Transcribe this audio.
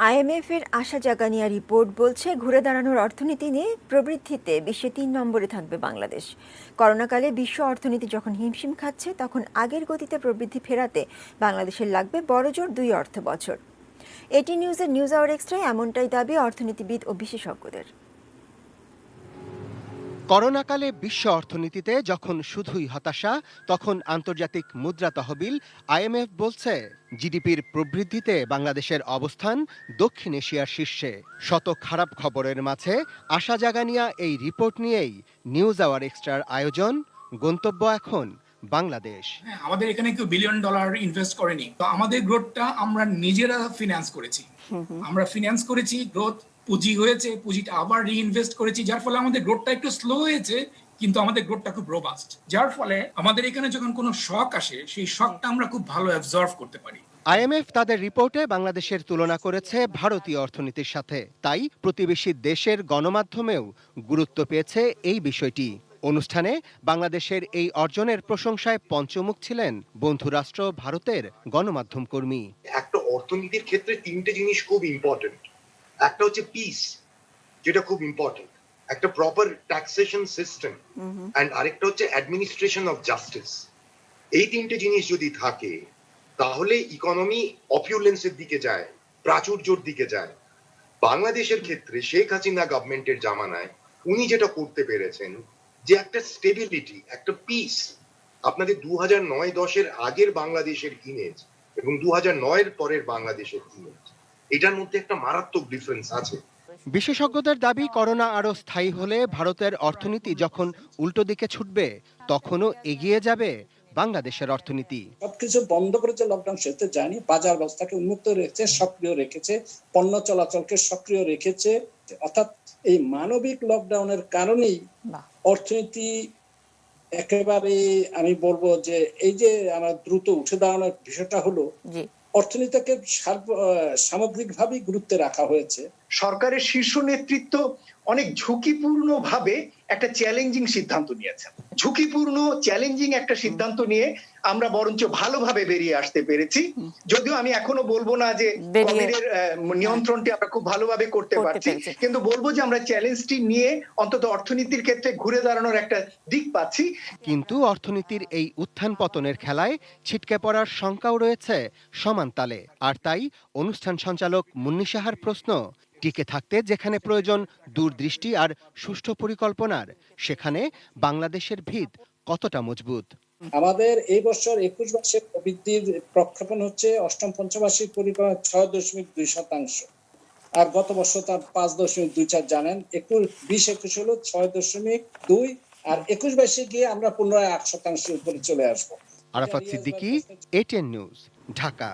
IMF এর আশা জাগানিয়া report বলছে ঘুরে দাঁড়ানোর অর্থনীতি নিয়ে প্রবৃদ্ধিতে বিশ্বে ৩ নম্বরে থাকবে বাংলাদেশ। করোনাকালে বিশ্ব অর্থনীতি যখন হিমশিম খাচ্ছে তখন আগের গতিতে প্রবৃদ্ধি ফেরাতে বাংলাদেশের লাগবে বড়জোর ২ অর্থ বছর। এটি নিউজের নিউজ আওয়ার এক্সট্রায় এমনটাই দাবি অর্থনীতিবিদ ও বিশেষজ্ঞদের। করোনাকালে বিশ্ব অর্থনীতিতে যখন শুধুই হতাশা, তখন আন্তর্জাতিক মুদ্রা তহবিল আইএমএফ বলছে জিডিপির প্রবৃদ্ধিতে বাংলাদেশের অবস্থান দক্ষিণ এশিয়ার শীর্ষে। শত খারাপ খবরের মাঝে আশা জাগানিয়া এই রিপোর্ট নিয়েই নিউজ আওয়ার এক্সট্রার আয়োজন গন্তব্য এখন বাংলাদেশ। আমাদের এখানে কেউ $1 বিলিয়ন ইনভেস্ট করেনি, তো আমাদের গ্রোথটা আমরা নিজেরা ফিনান্স করেছি। আমরা ফিনান্স করেছি, গ্রোথ পুঁজি হয়েছে, পুঁজিটা আবার রিইনভেস্ট করেছি, যার ফলে আমাদের গ্রোথটা একটু স্লো হয়েছে, কিন্তু আমাদের গ্রোথটা খুব রোবাস্ট, যার ফলে আমাদের এখানে যখন কোনো শক আসে সেই শকটা আমরা খুব ভালো অ্যাবজর্ভ করতে পারি। আইএমএফ তাদের রিপোর্টে বাংলাদেশের তুলনা করেছে ভারতীয় অর্থনীতির সাথে। তাই প্রতিবেশী দেশের গণমাধ্যমেও গুরুত্ব পেয়েছে এই বিষয়টি। অনুষ্ঠানে বাংলাদেশের এই অর্জনের প্রশংসায় পঞ্চমুখ ছিলেন বন্ধুরাষ্ট্র ভারতের গণমাধ্যম কর্মী। একটা অর্থনীতির ক্ষেত্রে 3টে জিনিস খুব ইম্পর্টেন্ট। একটা হচ্ছে পিস, যেটা খুব ইম্পর্টেন্ট, একটা প্রপার ট্যাক্সেশন সিস্টেম, এন্ড আরেকটা হচ্ছে অ্যাডমিনিস্ট্রেশন অফ জাস্টিস। এই 3টে জিনিস যদি থাকে তাহলে ইকোনমি অপিউলেন্সের দিকে যায়, প্রাচুর্যের দিকে যায়। বাংলাদেশের ক্ষেত্রে শেখ হাসিনা গভর্নমেন্টের জামানায় উনি যেটা করতে পেরেছেন যে একটা স্টেবিলিটি, একটা পিস। আপনাদের 2009-10 আগের বাংলাদেশের ইমেজ এবং 2009 পরের বাংলাদেশের ইমেজ, এটার মধ্যে একটা মারাত্মক ডিফারেন্স আছে। বিশেষজ্ঞদের দাবি করোনা আরও স্থায়ী হলে ভারতের অর্থনীতি যখন উল্টো দিকে ছুটবে তখনও এগিয়ে যাবে বাংলাদেশের অর্থনীতি। সবকিছু বন্ধ করেছে, লকডাউন শেষে যায়নি, বাজার ব্যবস্থাকে উন্মুক্ত রেখেছে, সক্রিয় রেখেছে, পণ্য চলাচলকে সক্রিয় রেখেছে। অর্থাৎ এই মানবিক লকডাউনের কারণেই অর্থনীতি একেবারে, আমি বলবো যে এই যে আমরা দ্রুত উঠে দাঁড়ানোর বিষয়টা হলো অর্থনীতিকে সামগ্রিকভাবেই গুরুত্বে রাখা হয়েছে। সরকারের শীর্ষ নেতৃত্ব অনেক ঝুঁকিপূর্ণ ভাবে একটা চ্যালেঞ্জিং সিদ্ধান্ত নিয়েছেন। ঝুঁকিপূর্ণ চ্যালেঞ্জিং একটা সিদ্ধান্ত নিয়ে আমরা বরঞ্চ ভালোভাবে বেরিয়ে আসতে পেরেছি। যদিও আমি এখনো বলবো না যে কোভিডের নিয়ন্ত্রণটি আমরা খুব ভালোভাবে করতে পারছি, কিন্তু বলবো যে আমরা চ্যালেঞ্জটি নিয়ে অন্তত অর্থনীতির ক্ষেত্রে ঘুরে দাঁড়ানোর একটা দিক পাচ্ছি। কিন্তু অর্থনীতির এই উত্থান পতনের খেলায় ছিটকে পড়ার শঙ্কাও রয়েছে সমান তালে। আর তাই অনুষ্ঠান সঞ্চালক মুন্নি সাহার প্রশ্ন, টিকে থাকতে যেখানে প্রয়োজন দূরদৃষ্টি আর সুষ্ঠু পরিকল্পনার, সেখানে বাংলাদেশের ভিত কতটা মজবুত? আমাদের এই বছর 21 মাসের প্রবৃদ্ধির প্রক্ষেপণ হচ্ছে অষ্টম পঞ্চবার্ষিক পরিকল্পনা 6.2%, আর গত বছর তার 5.24 জানেন। 20-21 হলো 6.2, আর 21-22 গিয়ে আমরা পুনরায় 8% উপরে চলে আসবো। Arafat Siddiqui, ATN news, Dhaka.